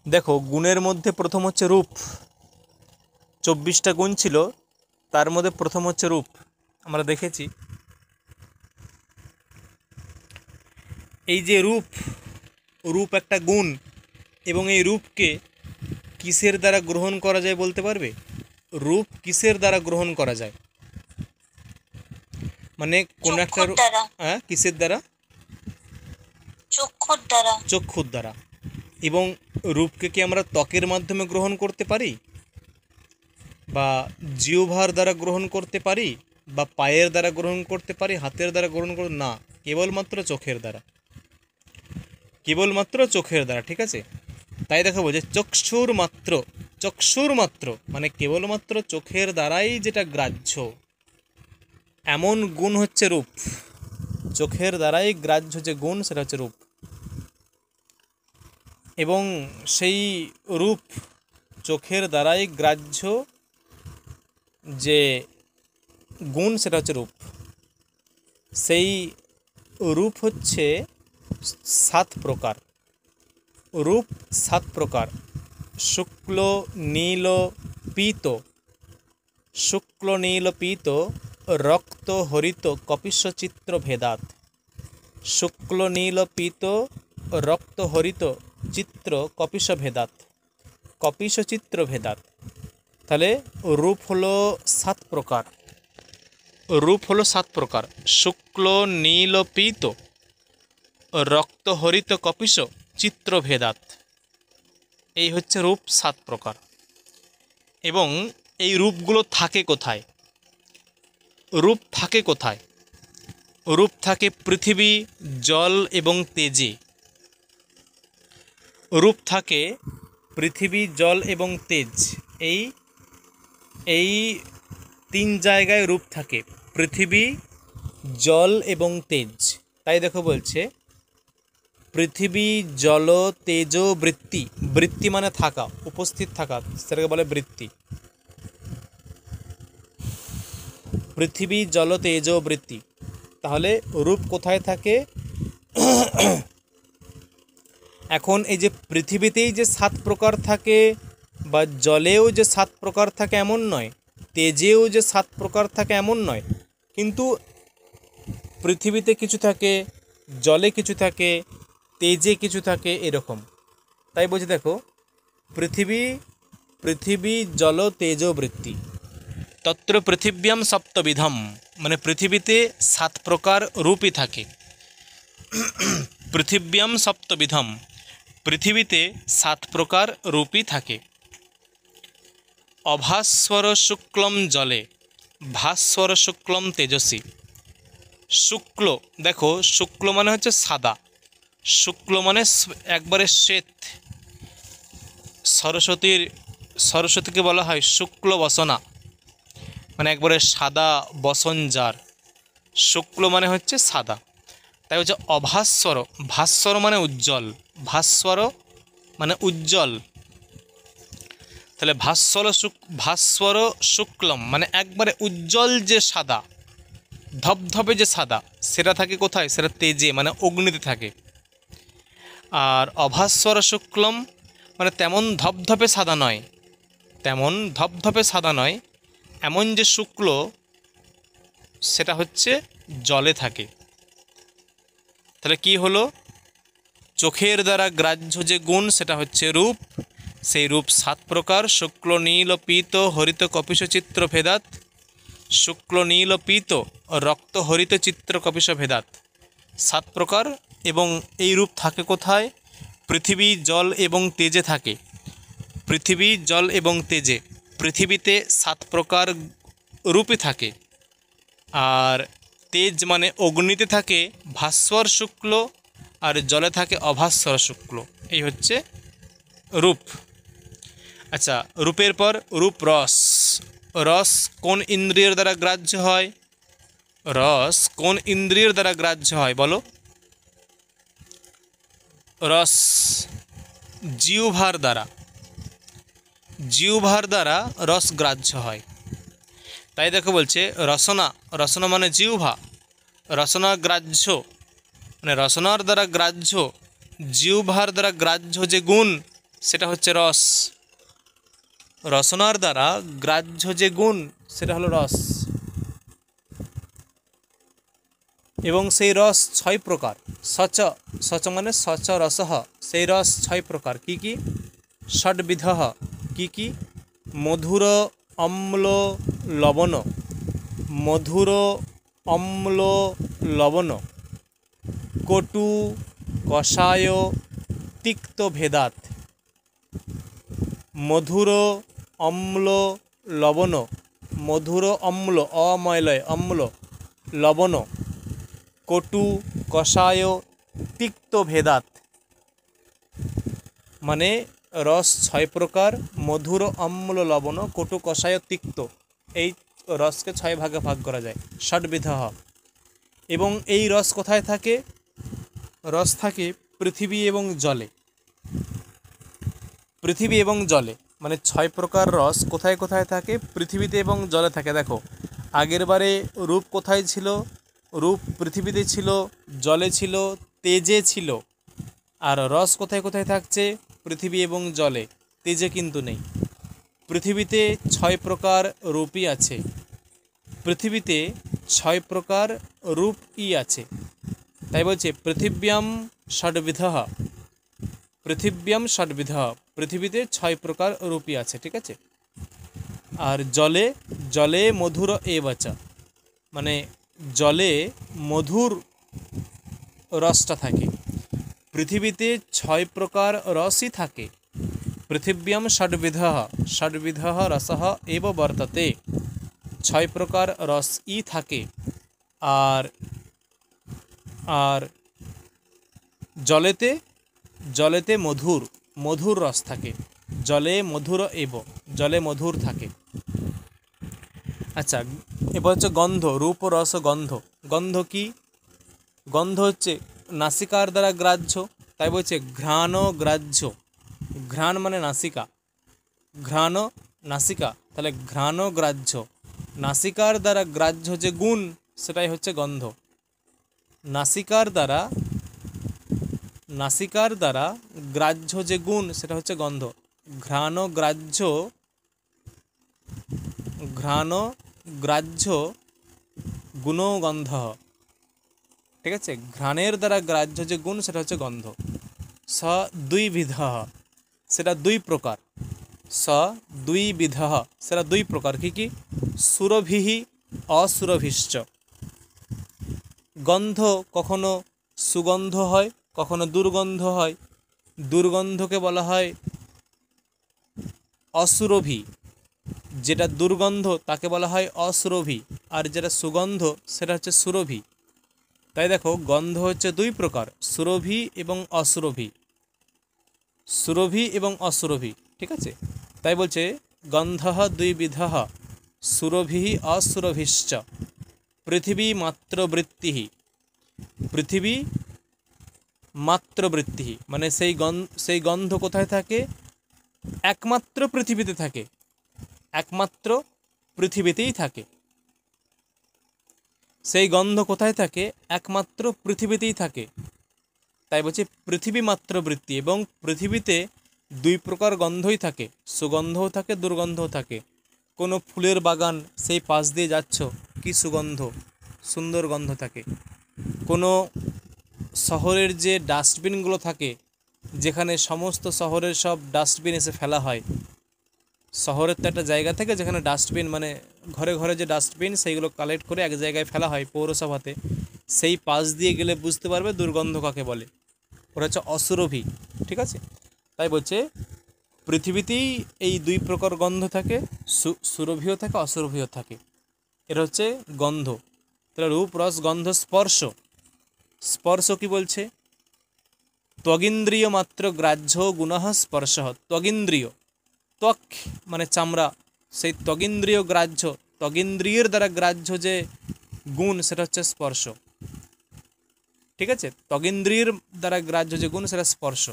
দেখো গুণের মধ্যে প্রথম হচ্ছে রূপ। 24টা গুণ ছিল, তার মধ্যে প্রথম হচ্ছে রূপ। আমরা দেখেছি এই যে রূপ, রূপ একটা গুণ, এবং এই রূপকে কিসের দ্বারা গ্রহণ করা যায় বলতে পারবে? রূপ কিসের দ্বারা গ্রহণ করা যায়? মানে কোন একটা হ্যাঁ, কিসের দ্বারা? চক্ষুর দ্বারা। চক্ষুর দ্বারা। এবং রূপকে কি আমরা ত্বকের মাধ্যমে গ্রহণ করতে পারি, বা জিহ্বার দ্বারা গ্রহণ করতে পারি, বা পায়ের দ্বারা গ্রহণ করতে পারি, হাতের দ্বারা গ্রহণ করতে না, কেবলমাত্র চোখের দ্বারা, কেবলমাত্র চোখের দ্বারা। ঠিক আছে, তাই দেখাবো যে চক্ষুর মাত্র, চক্ষুর মাত্র মানে কেবলমাত্র চোখের দ্বারাই যেটা গ্রাহ্য, এমন গুণ হচ্ছে রূপ। চোখের দ্বারাই গ্রাহ্য যে গুণ সেটা হচ্ছে রূপ। এবং সেই রূপ, চোখের দ্বারাই গ্রাহ্য যে গুণ সেটা হচ্ছে রূপ। সেই রূপ হচ্ছে 7 প্রকার। রূপ 7 প্রকার। শুক্ল নীল পীত, শুক্ল নীল পীত রক্ত হরিত কপিশ চিত্র ভেদাত। শুক্ল নীল পীত রক্ত হরিত চিত্র কপিশ ভেদাত, কপিশ চিত্র ভেদাত। তাহলে রূপ হলো 7 প্রকার। রূপ হলো 7 প্রকার। শুক্ল নীল পীত রক্ত হরিত কপিশ চিত্র ভেদাত, এই হচ্ছে রূপ 7 প্রকার। এবং এই রূপগুলো থাকে কোথায়? রূপ থাকে কোথায়? রূপ থাকে পৃথিবী, জল এবং তেজে। রূপ থাকে পৃথিবী, জল এবং তেজ, এই এই 3 জায়গায় রূপ থাকে, পৃথিবী, জল এবং তেজ। তাই দেখো বলছে পৃথিবী জল তেজ বৃত্তি। বৃত্তি মানে থাকা, উপস্থিত থাকা, সেটাকে বলে বৃত্তি। পৃথিবী জল তেজ বৃত্তি। তাহলে রূপ কোথায় থাকে? এখন এই যে পৃথিবীতেই যে 7 প্রকার থাকে, বা জলেও যে 7 প্রকার থাকে এমন নয়, তেজেও যে 7 প্রকার থাকে এমন নয়, কিন্তু পৃথিবীতে কিছু থাকে, জলে কিছু থাকে, তেজে কিছু থাকে, এরকম। তাই বলছি দেখো পৃথিবী, পৃথিবী জল তেজ বৃত্তি তত্র পৃথিব্যাম সপ্তবিধম, মানে পৃথিবীতে 7 প্রকার রূপই থাকে। পৃথিব্যাম সপ্তবিধম, পৃথিবীতে 7 প্রকার রূপই থাকে। অভাস্বর শুক্লম জলে, ভাস্বর শুক্লম তেজসী। শুক্ল, দেখো শুক্ল মানে হচ্ছে সাদা, শুক্ল মানে একবারে শ্বেত। সরস্বতীকে বলা হয় শুক্ল বসনা, মানে একবারে সাদা বসন যার। শুক্ল মানে হচ্ছে সাদা। তাই হচ্ছে অভাস্বর, ভাস্বর মানে উজ্জ্বল, ভাস্বর মানে উজ্জ্বল। তাহলে ভাস্বর শুক্লম মানে একবারে উজ্জ্বল যে সাদা, ধবধবে যে সাদা, সেটা থাকে কোথায়? সেটা তেজে মানে অগ্নিতে থাকে। আর অভাস্বর শুক্লম মানে তেমন ধবধবে সাদা নয়, তেমন ধবধবে সাদা নয়, এমন যে শুক্ল সেটা হচ্ছে জলে থাকে। তাহলে কি হলো? চোখের দ্বারা গ্রাহ্য যে গুণ সেটা হচ্ছে রূপ। সেই রূপ 7 প্রকার। শুক্ল নীল পীত হরিত কপিশ চিত্র ভেদাত, শুক্ল নীল পীত রক্ত হরিত চিত্র কপিশ ভেদাত, 7 প্রকার। এবং এই রূপ থাকে কোথায়? পৃথিবী, জল এবং তেজে থাকে। পৃথিবী, জল এবং তেজে। পৃথিবীতে 7 প্রকার রূপই থাকে। আর তেজ মানে অগ্নিতে থাকে ভাস্বর শুক্ল, আর জলে থাকে অভাস্বর শুক্ল। এই হচ্ছে রূপ। আচ্ছা, রূপের পর রূপ রস। রস কোন ইন্দ্রিয়ের দ্বারা গ্রাহ্য হয়? রস কোন ইন্দ্রিয়ের দ্বারা গ্রাহ্য হয় বলো? রস জিহ্বার দ্বারা, জিহ্বার দ্বারা রস গ্রাহ্য হয়। তাই দেখো বলছে রসনা, রসনা মানে জিহ্বা, রসনা গ্রাহ্য মানে রসনার দ্বারা গ্রাহ্য, জিহ্বার দ্বারা গ্রাহ্য যে গুণ সেটা হচ্ছে রস। রসনার দ্বারা গ্রাহ্য যে গুণ সেটা হলো রস। এবং সেই রস 6 প্রকার। সচ, সচ মানে সচ রসহ, সেই রস 6 প্রকার। কি কি? ষডবিধ। কি কি? মধুর, অম্ল, লবণ। মধুর, অম্ল, লবণ। কটু, কষায়, তিক্ত ভেদাত। মধুর, অম্ল, লবণ। মধুর, অম্ল, অময়লয়, অম্ল, লবণ। কটু, কষায়, তিক্ত ভেদাত। মানে রস 6 প্রকার। মধুর, অম্ল, লবণ, কটু, কষায়, তিক্ত। এই রসকে 6 ভাগে ভাগ করা যায়, ষডবিধ। এবং এই রস কোথায় থাকে? রস থাকে পৃথিবী এবং জলে। পৃথিবী এবং জলে, মানে 6 প্রকার রস কোথায় কোথায় থাকে? পৃথিবীতে এবং জলে থাকে। দেখো, আগের বারে রূপ কোথায় ছিল? রূপ পৃথিবীতে ছিল, জলে ছিল, তেজে ছিল। আর রস কোথায় কোথায় থাকছে? পৃথিবী এবং জলে, তেজে কিন্তু নেই। পৃথিবীতে 6 প্রকার রূপই আছে। পৃথিবীতে 6 প্রকার রূপই আছে। তাই বলছে পৃথিব্যাম ষডবিধ। পৃথিব্যাম ষডবিধ, পৃথিবীতে 6 প্রকার রূপই আছে। ঠিক আছে। আর জলে, জলে মধুর এবচ, মানে জলে মধুর রসটা থাকে। পৃথিবীতে 6 প্রকার রসই থাকে। পৃথিব্যাম ষডবিধ, ষডবিধ রসঃ এব বর্ততে, 6 প্রকার রসই থাকে। আর আর জলেতে, জলেতে মধুর, মধুর রস থাকে। জলে মধুর এব, জলে মধুর থাকে। আচ্ছা, এবার হচ্ছে গন্ধ। রূপ, রস, গন্ধ। গন্ধ কি? গন্ধ হচ্ছে নাসিকার দ্বারা গ্রাহ্য। তাই বলছে ঘ্রাণ গ্রাহ্য। ঘ্রাণ মানে নাসিকা, ঘ্রাণ নাসিকা, তাহলে ঘ্রাণ গ্রাহ্য। নাসিকার দ্বারা গ্রাহ্য যে গুণ সেটাই হচ্ছে গন্ধ। নাসিকার দ্বারা, নাসিকার দ্বারা গ্রাহ্য যে গুণ সেটা হচ্ছে গন্ধ। ঘ্রাণ গ্রাহ্য, ঘ্রাণ গ্রাহ্য গুণো গন্ধ। ঠিক আছে। ঘ্রাণের দ্বারা গ্রাহ্য যে গুণ সেটা হচ্ছে গন্ধ। স দ্বিবিধ, সেটা 2 প্রকার। স দ্বিবিধ, সেটা 2 প্রকার। কি কি? সুরভিঃ অসুরভিশ্চ। গন্ধ কখনো সুগন্ধ হয়, কখনো দুর্গন্ধ হয়। দুর্গন্ধকে বলা হয় অসুরভি, যেটা দুর্গন্ধ তাকে বলা হয় অসুরভি, আর যেটা সুগন্ধ সেটা হচ্ছে সুরভি। তাই দেখো, গন্ধ হচ্ছে 2 প্রকার, সুরভি এবং অসুরভি। সুরভি এবং অসুরভি। ঠিক আছে। তাই বলছে গন্ধঃ দ্বিবিধ, সুরভি অসুরভিশ্চ। পৃথিবী মাত্র বৃত্তি। পৃথিবী মাত্র বৃত্তি, মানে সেই গন্ধ কোথায় থাকে? একমাত্র পৃথিবীতে থাকে, একমাত্র পৃথিবীতেই থাকে। সেই গন্ধ কোথায় থাকে? একমাত্র পৃথিবীতেই থাকে। তাই বলছে পৃথিবী মাত্র বৃত্তি। এবং পৃথিবীতে 2 প্রকার গন্ধই থাকে, সুগন্ধও থাকে, দুর্গন্ধও থাকে। কোনো ফুলের বাগান, সেই পাশ দিয়ে যাচ্ছ, কি সুগন্ধ, সুন্দর গন্ধ থাকে। কোনো শহরের যে ডাস্টবিনগুলো থাকে, যেখানে সমস্ত শহরের সব ডাস্টবিন এসে ফেলা হয়। শহরের তো একটা জায়গা থাকে যেখানে ডাস্টবিন, মানে ঘরে ঘরে যে ডাস্টবিন, সেইগুলো কালেক্ট করে এক জায়গায় ফেলা হয় পৌরসভাতে। সেই পাশ দিয়ে গেলে বুঝতে পারবে দুর্গন্ধ কাকে বলে। ওটা হচ্ছে অসুরভি। ঠিক আছে। তাই বলছে পৃথিবীতেই এই 2 প্রকার গন্ধ থাকে, সুরভিও থাকে, অসুরভিও থাকে। এটা হচ্ছে গন্ধ। তাহলে রূপ, রস, গন্ধ, স্পর্শ। স্পর্শ কি বলছে? ত্বগিন্দ্রিয় মাত্র গ্রাহ্য গুণঃ স্পর্শ। ত্বগিন্দ্রিয়, ত্বক মানে চামড়া, সেই ত্বগিন্দ্রিয় গ্রাহ্য, ত্বগিন্দ্রিয়ের দ্বারা গ্রাহ্য যে গুণ সেটা হচ্ছে স্পর্শ। ঠিক আছে। ত্বগিন্দ্রিয়ের দ্বারা গ্রাহ্য যে গুণ সেটা স্পর্শ।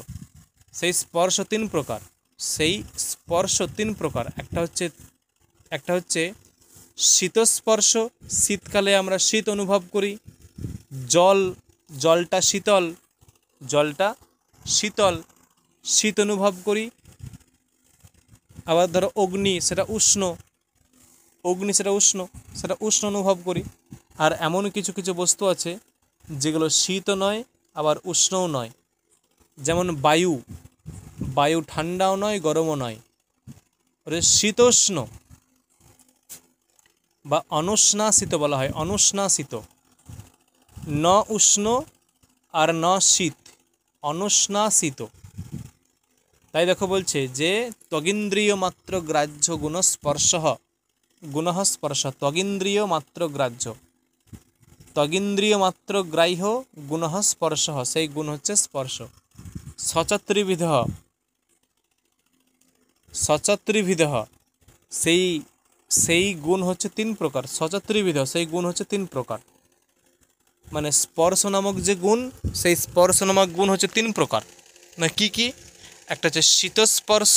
সেই স্পর্শ 3 প্রকার। সেই স্পর্শ 3 প্রকার। একটা হচ্ছে শীতস্পর্শ, শীতকালে আমরা শীত অনুভব করি। জলটা শীতল, জলটা শীতল, শীত অনুভব করি। আবার ধরো অগ্নি, সেটা উষ্ণ, অগ্নি সেটা উষ্ণ, সেটা উষ্ণ অনুভব করি। আর এমন কিছু কিছু বস্তু আছে যেগুলো শীতও নয় আবার উষ্ণও নয়, যেমন বায়ু, বায়ু ঠান্ডাও নয় গরমও নয়, ওটা শীতোষ্ণ বা অনুষ্ণাসিত বলা হয়, অনুষ্ণাসিত, ন উষ্ণ আর ন শীত, অনুষ্ণাসিত। তাই দেখো বলছে যে ত্বগিন্দ্রিয় মাত্র গ্রাহ্য গুণস্পর্শ, গুণঃ স্পর্শ, ত্বগিন্দ্রিয় মাত্র গ্রাহ্য, ত্বগিন্দ্রিয় মাত্র গ্রাহ্য গুণঃ স্পর্শ, সেই গুণ হচ্ছে স্পর্শ। সচত্রিবিধ, সচত্রিবিধ, সেই সেই গুণ হচ্ছে তিন প্রকার, সচত্রিবিধ সেই গুণ হচ্ছে তিন প্রকার। মানে স্পর্শ নামক যে গুণ, সেই স্পর্শ নামক গুণ হচ্ছে তিন প্রকার। না কি কি? একটা হচ্ছে শীতস্পর্শ,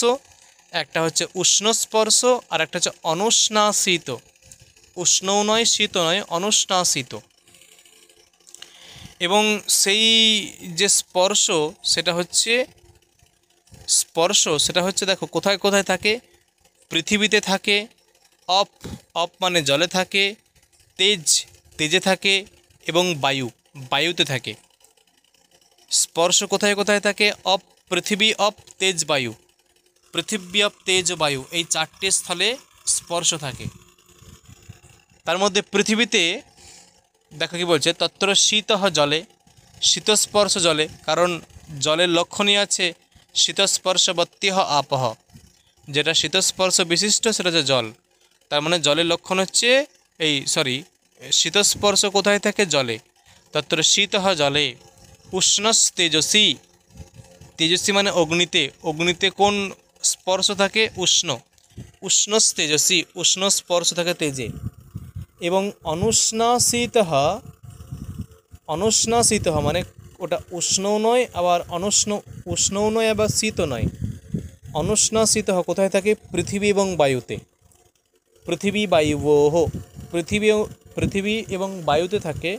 একটা হচ্ছে উষ্ণ স্পর্শ, আর একটা হচ্ছে অনুষ্ণাসিত, উষ্ণও নয় শীতও নয়, অনুষ্ণাসিত। এবং সেই যে স্পর্শ, সেটা হচ্ছে স্পর্শ, সেটা হচ্ছে দেখো কোথায় কোথায় থাকে, পৃথিবীতে থাকে, অপ, অপ মানে জলে থাকে, তেজ, তেজে থাকে, এবং বায়ু, বায়ুতে থাকে। স্পর্শ কোথায় কোথায় থাকে? অপ পৃথিবী, অপ তেজ, বায়ু, পৃথিবী অপ তেজ বায়ু, এই চারটে স্থলে স্পর্শ থাকে। তার মধ্যে পৃথিবীতে দেখো কি বলছে, তত্র শীতঃ জলে, শীতস্পর্শ জলে, কারণ জলের লক্ষণই আছে শীতস্পর্শবত্যহ আপহ, যেটা শীতস্পর্শ বিশিষ্ট সেটা হচ্ছে জল। তার মানে জলের লক্ষণ হচ্ছে শীতস্পর্শ কোথায় থাকে? জলে। তত্র শীতঃ জলে, উষ্ণস্তেজসী, তেজস্বী মানে অগ্নিতে, অগ্নিতে কোন স্পর্শ থাকে? উষ্ণ, উষ্ণস্তেজসী, উষ্ণ স্পর্শ থাকে তেজে। এবং অনুষ্ণাসিতঃ, অনুষ্ণাসিতঃ মানে ওটা উষ্ণও নয় আবার উষ্ণও নয় আবার শীতও নয়। অনুষ্ণাসিতঃ কোথায় থাকে? পৃথিবী এবং বায়ুতে, পৃথিবী বায়ুবোহ, পৃথিবী এবং বায়ুতে থাকে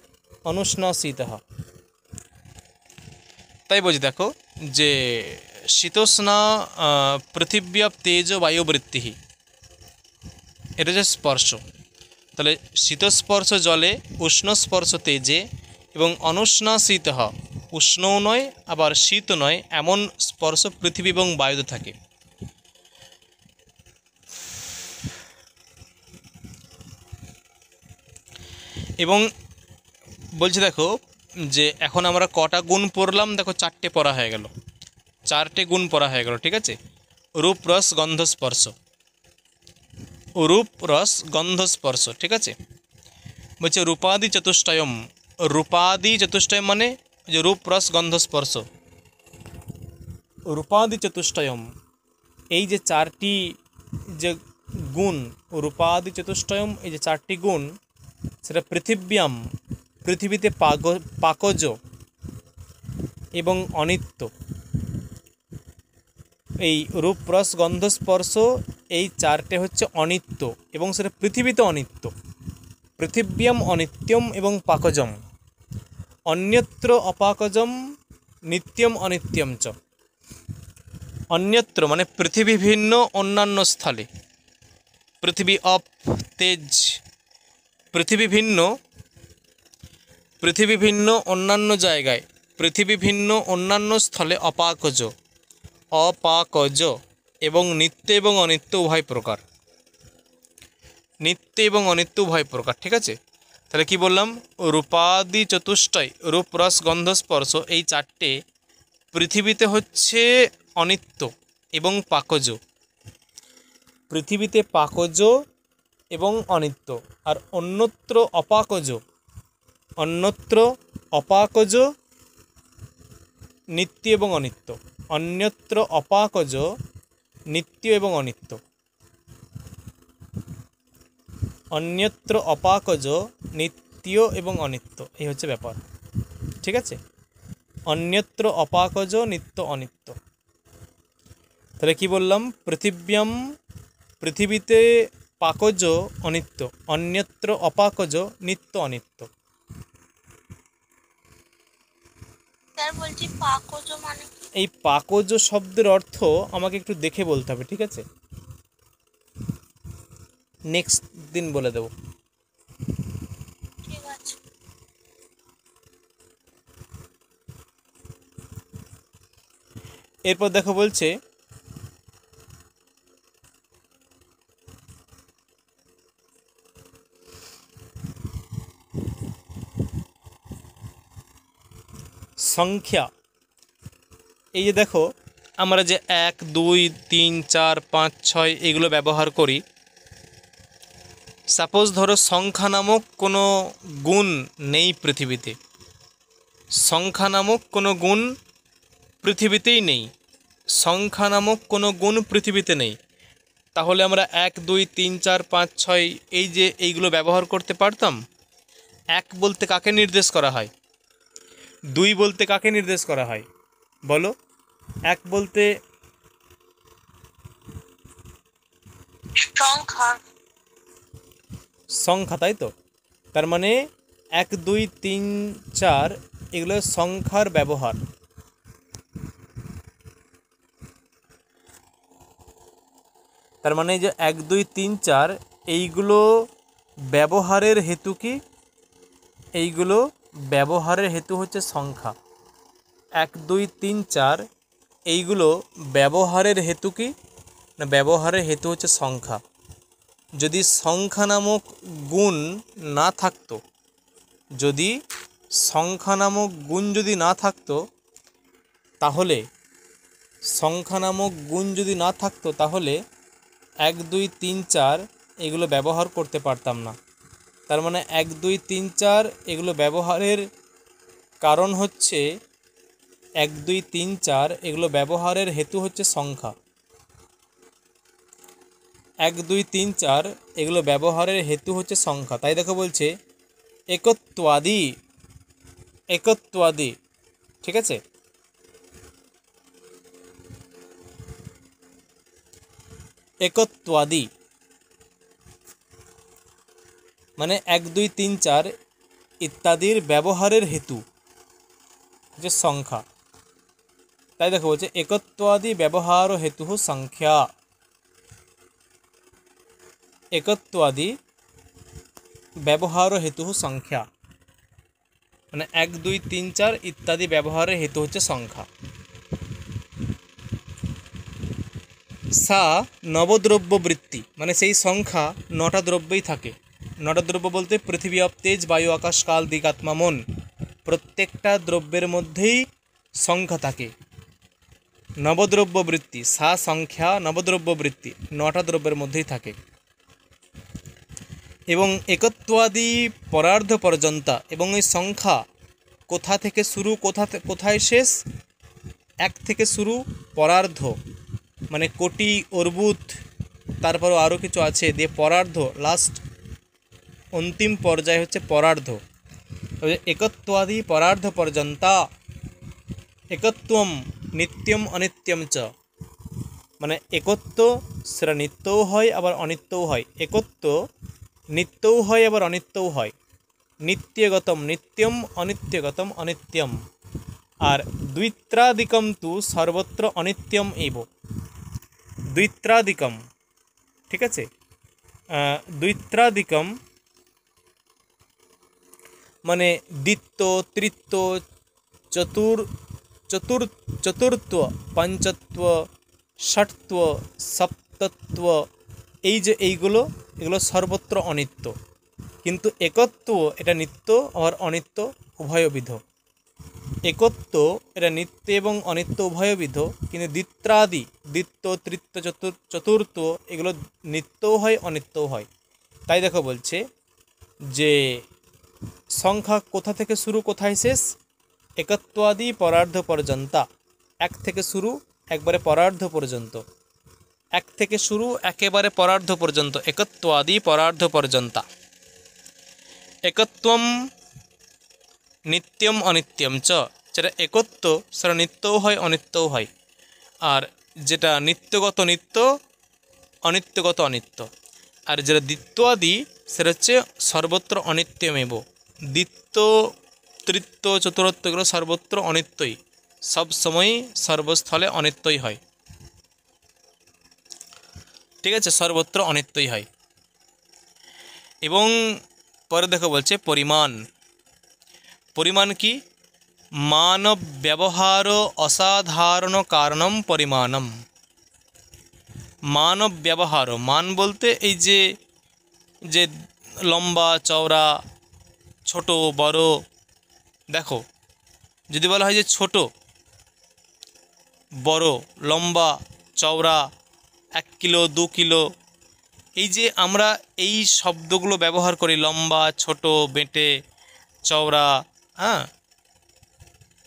অনুষ্ণাসিতঃ। তাই বলছি দেখো যে শীতোষ্ণা পৃথিব্যাপ তেজ বায়ুবৃত্তি, এটা হচ্ছে স্পর্শ। তাহলে শীতস্পর্শ জলে, উষ্ণস্পর্শ তেজে, এবং অনুষ্ণাসিত, উষ্ণও নয় আবার শীত নয় এমন স্পর্শ পৃথিবী এবং বায়ুতে থাকে। এবং বলছি দেখো যে এখন আমরা কটা গুণ পড়লাম? দেখো চারটে পড়া হয়ে গেল, চারটে গুণ পড়া হয়ে গেল, ঠিক আছে? রূপ রস গন্ধ স্পর্শ, রূপ রস গন্ধ স্পর্শ, ঠিক আছে? বলছে রূপাদি চতুষ্টয়ম, রূপাদি চতুষ্টয়ম মানে যে রূপ রস গন্ধ স্পর্শ, রূপাদি চতুষ্টয়ম, এই যে চারটি যে গুণ, রূপাদি চতুষ্টয়ম, এই যে চারটি গুণ, সেটা পৃথিব্যাম, পৃথিবীতে পাকজ এবং অনিত্য। এই রূপ রস গন্ধ স্পর্শ এই চারটে হচ্ছে অনিত্য এবং সেটা পৃথিবীতে অনিত্য। পৃথিব্যাম অনিত্যম এবং পাকজম, অন্যত্র অপাকজম নিত্যম অনিত্যম চ। অন্যত্র মানে পৃথিবী ভিন্ন অন্যান্য স্থলে, পৃথিবী অপ তেজ, পৃথিবী ভিন্ন, পৃথিবী ভিন্ন অন্যান্য জায়গায়, পৃথিবী ভিন্ন অন্যান্য স্থলে অপাকজ, অপাকজ, এবং নিত্য এবং অনিত্য উভয় প্রকার, নিত্য এবং অনিত্য উভয় প্রকার, ঠিক আছে? তাহলে কি বললাম? রূপাদি চতুষ্টয়, রূপ রস গন্ধ স্পর্শ, এই চারটে পৃথিবীতে হচ্ছে অনিত্য এবং পাকজ, পৃথিবীতে পাকজ এবং অনিত্য, আর অন্যত্র অপাকজ, অন্যত্র অপাকজ নিত্য এবং অনিত্য, অন্যত্র অপাকজ নিত্য এবং অনিত্য, অন্যত্র অপাকজ নিত্য এবং অনিত্য, এই হচ্ছে ব্যাপার, ঠিক আছে? অন্যত্র অপাকজ নিত্য অনিত্য। তাহলে কি বললাম? পৃথিব্যাম, পৃথিবীতে পাকজ অনিত্য, অন্যত্র অপাকজ নিত্য অনিত্য। বলছি পাকজ মানে কি? এই পাকজ শব্দের অর্থ আমাকে একটু দেখে বলতে হবে, ঠিক আছে? নেক্সট দিন বলে দেব। ঠিক আছে। এরপর দেখো বলছে সংখ্যা। এই যে দেখো আমরা যে 1 2 3 4 5 6 এগুলো ব্যবহার করি, সাপোজ ধরো সংখ্যা নামক কোনো গুণ নেই পৃথিবীতে, সংখ্যা নামক কোনো গুণ পৃথিবীতেই নেই, সংখ্যা নামক কোনো গুণ পৃথিবীতে নেই, তাহলে আমরা 1 2 3 4 5 6 এই যে এইগুলো ব্যবহার করতে পারতাম? 1 বলতে কাকে নির্দেশ করা হয়? 2 বলতে কাকে নির্দেশ করা হয় বলো? 1 বলতে সংখ্যা। সংখ্যা, তাই তো? তার মানে 1 2 3 4 এগুলো সংখ্যার ব্যবহার। তার মানে যে 1 2 3 4 এইগুলো ব্যবহারের হেতু কি? এইগুলো ব্যবহারের হেতু হচ্ছে সংখ্যা। 1 2 3 4 এইগুলো ব্যবহারের হেতু কি না? ব্যবহারের হেতু হচ্ছে সংখ্যা। যদি সংখ্যা নামক গুণ না থাকতো, যদি সংখ্যা নামক গুণ যদি না থাকতো তাহলে সংখ্যা নামক গুণ যদি না থাকতো তাহলে 1 2 3 4 এগুলো ব্যবহার করতে পারতাম না। তার মানে 1 2 3 4 এগুলো ব্যবহারের কারণ হচ্ছে 1 2 3 4 এগুলো ব্যবহারের হেতু হচ্ছে সংখ্যা। 1 2 3 4 এগুলো ব্যবহারের হেতু হচ্ছে সংখ্যা। তাই দেখো বলছে একত্বাদি, একত্বাদি, ঠিক আছে? একত্বাদি মানে 1 2 3 4 ইত্যাদির ব্যবহারের হেতু যে সংখ্যা। তাই দেখো বলছে একত্বাদি ব্যবহার হেতু সংখ্যা। একত্বাদি ব্যবহার হেতু সংখ্যা মানে 1 2 3 4 ইত্যাদি ব্যবহারের হেতু হচ্ছে সংখ্যা। সা নবদ্রব্য বৃত্তি মানে সেই সংখ্যা 9টা দ্রব্যেই থাকে। 9টা দ্রব্য বলতে পৃথিবী, অপ, তেজ, বায়ু, আকাশ, কাল, দিক, আত্মা, মন, প্রত্যেকটা দ্রব্যের মধ্যেই সংখ্যা থাকে। নবদ্রব্য বৃত্তি, সা সংখ্যা নবদ্রব্য বৃত্তি 9টা দ্রব্যের মধ্যেই থাকে। এবং একত্বাদি পরার্ধ পর্যন্ত, এবং এই সংখ্যা কোথা থেকে শুরু কোথায় শেষ? 1 থেকে শুরু, পরার্ধ মানে কোটি, অর্বুদ, তারপরও আরও কিছু আছে দিয়ে পরার্ধ, লাস্ট অন্তিম পর্যায় হচ্ছে পরার্ধ। একত্বাদি পরার্ধ পর্যন্ত। একত্বম নিত্যম অনিত্যম চ মানে একত্ব সেটা নিত্যও হয় আবার অনিত্যও হয়। একত্ব নিত্যও হয় আবার অনিত্যও হয়। নিত্যগতম নিত্যম, অনিত্যগতম অনিত্যম। আর দ্বিত্রাদিকম তু সর্বত্র অনিত্যম এব। দ্বিত্রাদিকম, ঠিক আছে? দ্বিত্রাদিকম মানে দ্বিত্ব, তৃত্ব, চতুর্থ, পঞ্চত্ব, ষট্ত্ব, সপ্তত্ব, এই যে এগুলো সর্বত্র অনিত্য। কিন্তু একত্ব এটা নিত্য আর অনিত্য উভয়বিধ। একত্ব এটা নিত্য এবং অনিত্য উভয়বিধ, কিন্তু দ্বিত্রাদি, দ্বিত্ব, তৃত্ব, চতুর্থ এগুলো নিত্যও হয় অনিত্যও হয়। তাই দেখো বলছে যে সংখ্যা কোথা থেকে শুরু কোথায় শেষ? একত্বাদি পরার্ধ পর্যন্ত। 1 থেকে শুরু একবারে পরার্ধ পর্যন্ত। 1 থেকে শুরু একেবারে পরার্ধ পর্যন্ত। একত্বাদি পরার্ধ পর্যন্ত। একত্বম নিত্যম অনিত্যম চ, যেটা একত্ব সেটা নিত্যও হয় অনিত্যও হয়। আর যেটা নিত্যগত নিত্য, অনিত্যগত অনিত্য। আর যেটা দ্বিত্বাদি সেটা হচ্ছে সর্বত্র অনিত্যমেব। দ্বিত্ব, তৃত্ব, চতুর্থ এগুলো সর্বত্র অনিত্যই, সব সময়ই সর্বস্থলে অনিত্যই হয়। ঠিক আছে, সর্বত্র অনিত্যই হয়। এবং পরে দেখো বলছে পরিমাণ। পরিমাণ কি? মানব ব্যবহার অসাধারণ কারণম পরিমাণম। মানব ব্যবহার, মান বলতে এই যে যে লম্বা চওড়া ছোট বড়। দেখো যদি বলা হয় যে ছোট বড় লম্বা চওড়া 1 কিলো 2 কিলো, এই যে আমরা এই শব্দগুলো ব্যবহার করি, লম্বা ছোট বেঁটে চওড়া, হ্যাঁ,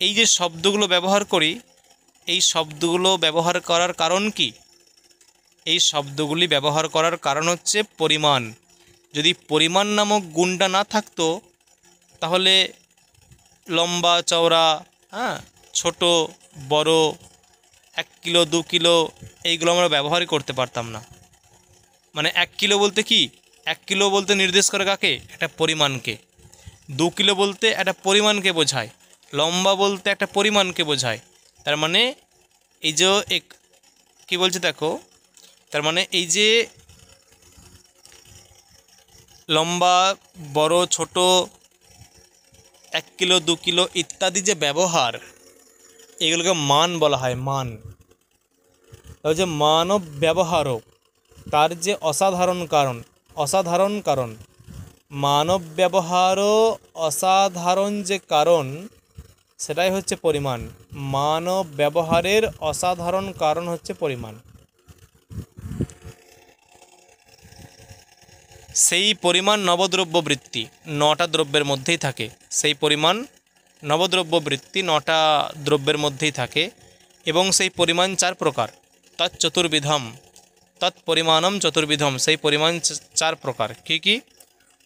এই যে শব্দগুলো ব্যবহার করি, এই শব্দগুলো ব্যবহার করার কারণ কি? এই শব্দগুলি ব্যবহার করার কারণ হচ্ছে পরিমাণ। যদি পরিমাণ নামক গুণটা না থাকতো তাহলে লম্বা চওড়া, হ্যাঁ, ছোট বড় 1 কিলো 2 কিলো এইগুলো আমরা ব্যবহারই করতে পারতাম না। মানে 1 কিলো বলতে কি? 1 কিলো বলতে নির্দেশ করে কাকে? একটা পরিমাণকে। 2 কিলো বলতে একটা পরিমাণকে বোঝায়। লম্বা বলতে একটা পরিমাণকে বোঝায়। তার মানে এই যে কী বলছে দেখো, তার মানে এই যে লম্বা বড় ছোট 1 কিলো 2 কিলো ইত্যাদি যে ব্যবহার, এগুলোকে মান বলা হয়। মান যে মানব ব্যবহারও, তার যে অসাধারণ কারণ, অসাধারণ কারণ, মানব ব্যবহারও অসাধারণ যে কারণ সেটাই হচ্ছে পরিমাণ। মানব ব্যবহারের অসাধারণ কারণ হচ্ছে পরিমাণ। সেই পরিমাণ নবদ্রব্য বৃত্তি 9টা দ্রব্যের মধ্যেই থাকে। সেই পরিমাণ নবদ্রব্য বৃত্তি 9টা দ্রব্যের মধ্যেই থাকে এবং সেই পরিমাণ 4 প্রকার। তৎচতুর্বিধম, তৎপরিমাণম চতুর্বিধম। সেই পরিমাণ 4 প্রকার। কি কি?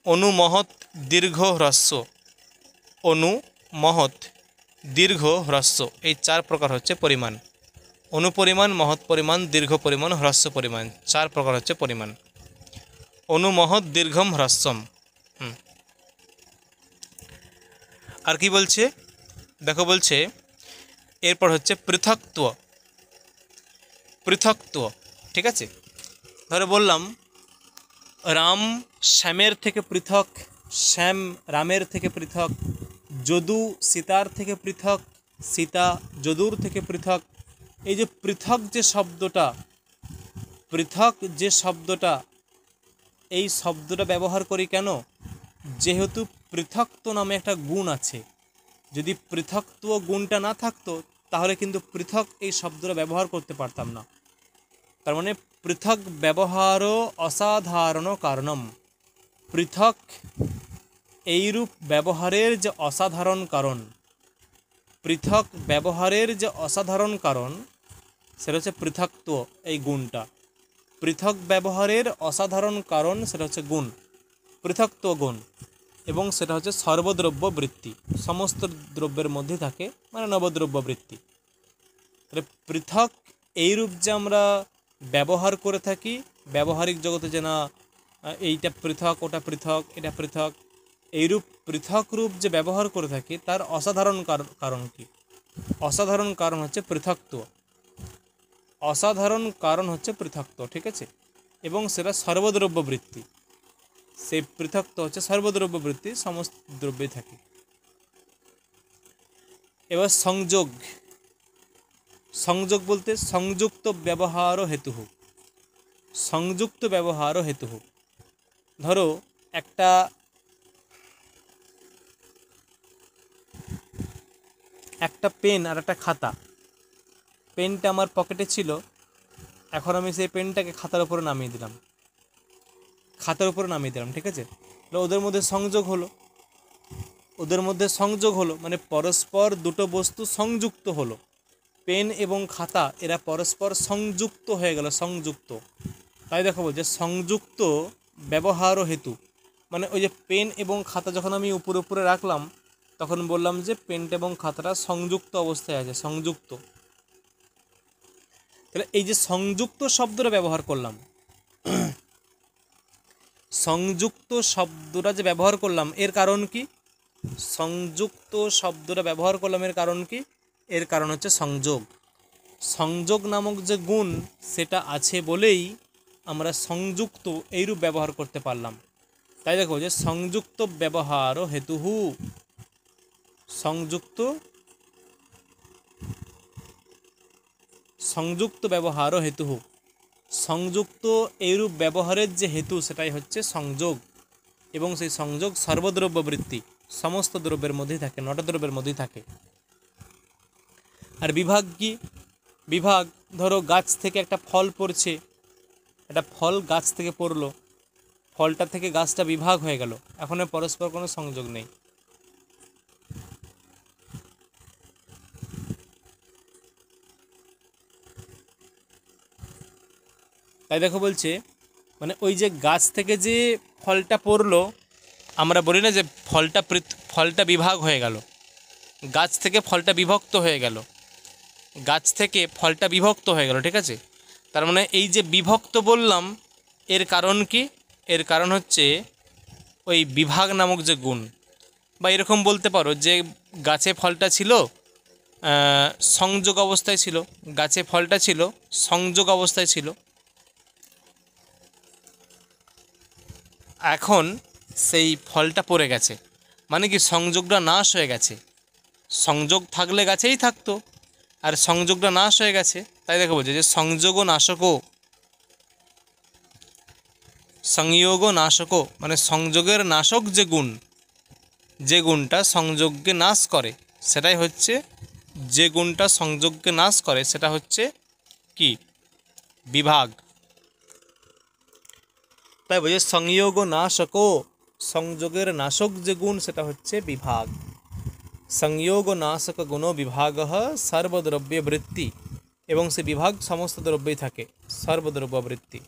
অনু মহৎ দীর্ঘ হ্রস্ব। অনু মহৎ দীর্ঘ হ্রস্ব, এই 4 প্রকার হচ্ছে পরিমাণ। অনুপরিমাণ, মহৎ পরিমাণ, দীর্ঘ পরিমাণ, হ্রস্ব পরিমাণ, 4 প্রকার হচ্ছে পরিমাণ। অনুমহৎ দীর্ঘম হ্রস্বম। আর কি বলছে দেখো, বলছে এরপর হচ্ছে পৃথকত্ব। পৃথকত্ব, ঠিক আছে। ধরে বললাম রাম শ্যামের থেকে পৃথক, শ্যাম রামের থেকে পৃথক, যদু সীতার থেকে পৃথক, সীতা যদুর থেকে পৃথক। এই যে পৃথক যে শব্দটা, পৃথক যে শব্দটা, এই শব্দটা ব্যবহার করি কেন? যেহেতু পৃথকত্ব নামে একটা গুণ আছে। যদি পৃথকত্ব গুণটা না থাকতো তাহলে কিন্তু পৃথক এই শব্দটা ব্যবহার করতে পারতাম না। তার মানে পৃথক ব্যবহারও অসাধারণ কারণম। পৃথক এইরূপ ব্যবহারের যে অসাধারণ কারণ, পৃথক ব্যবহারের যে অসাধারণ কারণ সেটা হচ্ছে পৃথকত্ব, এই গুণটা। পৃথক ব্যবহারের অসাধারণ কারণ সেটা হচ্ছে গুণ, পৃথকত্ব গুণ। এবং সেটা হচ্ছে সর্বদ্রব্য বৃত্তি, সমস্ত দ্রব্যের মধ্যে থাকে, মানে নবদ্রব্য বৃত্তি। তাহলে পৃথক এইরূপ যে আমরা ব্যবহার করে থাকি ব্যবহারিক জগতে, যে না এইটা পৃথক, ওটা পৃথক, এটা পৃথক, এইরূপ পৃথক রূপ যে ব্যবহার করে থাকি তার অসাধারণ কারণ কি? অসাধারণ কারণ হচ্ছে পৃথকত্ব। অসাধারণ কারণ হচ্ছে পৃথকত্ব, ঠিক আছে। এবং সেটা সর্বদ্রব্য বৃত্তি। সেই পৃথকত্ব হচ্ছে সর্বদ্রব্য বৃত্তি, সমস্ত দ্রব্যে থাকে। এবার সংযোগ। সংযোগ বলতে সংযুক্ত ব্যবহার হেতু। সংযুক্ত ব্যবহার হেতু। ধরো একটা পেন আর একটা খাতা। পেনটা আমার পকেটে ছিল, এখন আমি সেই পেনটাকে খাতার উপরে নামিয়ে দিলাম, ঠিক আছে। ওদের মধ্যে সংযোগ হলো, মানে পরস্পর দুটো বস্তু সংযুক্ত হলো। পেন এবং খাতা এরা পরস্পর সংযুক্ত হয়ে গেল, সংযুক্ত। তাই দেখো বলছে সংযুক্ত ব্যবহার হেতু। মানে ওই যে পেন এবং খাতা যখন আমি উপরে রাখলাম তখন বললাম যে পেনটা এবং খাতাটা সংযুক্ত অবস্থায় আছে, সংযুক্ত। তাহলে এই যে সংযুক্ত শব্দটা ব্যবহার করলাম, সংযুক্ত শব্দটা যে ব্যবহার করলাম এর কারণ কি? সংযুক্ত শব্দটা ব্যবহার করলাম এর কারণ কি? এর কারণ হচ্ছে সংযোগ। সংযোগ নামক যে গুণ সেটা আছে বলেই আমরা সংযুক্ত এইরূপ ব্যবহার করতে পারলাম। তাই দেখো যে সংযুক্ত ব্যবহার হেতুঃ, সংযুক্ত ব্যবহার হেতুঃ, সংযুক্ত এইরূপ ব্যবহারের যে হেতু সেটাই হচ্ছে সংযোগ, এবং সেই সংযোগ সর্বদ্রব্য বৃত্তি, সমস্ত দ্রব্যের মধ্যেই থাকে, 9টা দ্রব্যের মধ্যেই থাকে। আর বিভাগ কি? বিভাগ ধরো গাছ থেকে একটা ফল পড়ছে, একটা ফল গাছ থেকে পড়লো, ফলটা থেকে গাছটা বিভাগ হয়ে গেল, এখন পরস্পর কোনো সংযোগ নেই। তাই দেখো বলছে মানে ওই যে গাছ থেকে যে ফলটা পড়লো, আমরা বলি না যে ফলটা বিভাগ হয়ে গেল, গাছ থেকে ফলটা বিভক্ত হয়ে গেল, গাছ থেকে ফলটা বিভক্ত হয়ে গেল, ঠিক আছে। তার মানে এই যে বিভক্ত বললাম, এর কারণ কি? এর কারণ হচ্ছে ওই বিভাগ নামক যে গুণ, বা এরকম বলতে পারো যে গাছে ফলটা ছিল সংযোগ অবস্থায় ছিল, গাছে ফলটা ছিল সংযোগ অবস্থায় ছিল, এখন সেই ফলটা পড়ে গেছে, মানে কি সংযোগটা নাশ হয়ে গেছে। সংযোগ থাকলে গাছেই থাকতো, আর সংযোগটা নাশ হয়ে গেছে, তাই দেখো বলছে যে সংযোগ নাশকও, সংযোগ নাশকও মানে সংযোগের নাশক যে গুণ, যে গুণটা সংযোগকে নাশ করে, সেটাই হচ্ছে, যে গুণটা সংযোগকে নাশ করে সেটা হচ্ছে কি? বিভাগ। তাই বলছে সংযোগ নাশকও, সংযোগের নাশক যে গুণ সেটা হচ্ছে বিভাগ। সংযোগ নাশক গুণ বিভাগ সর্বদ্রব্য বৃত্তি, এবং সে বিভাগ সমস্ত দ্রব্যেই থাকে, সর্বদ্রব্য বৃত্তি।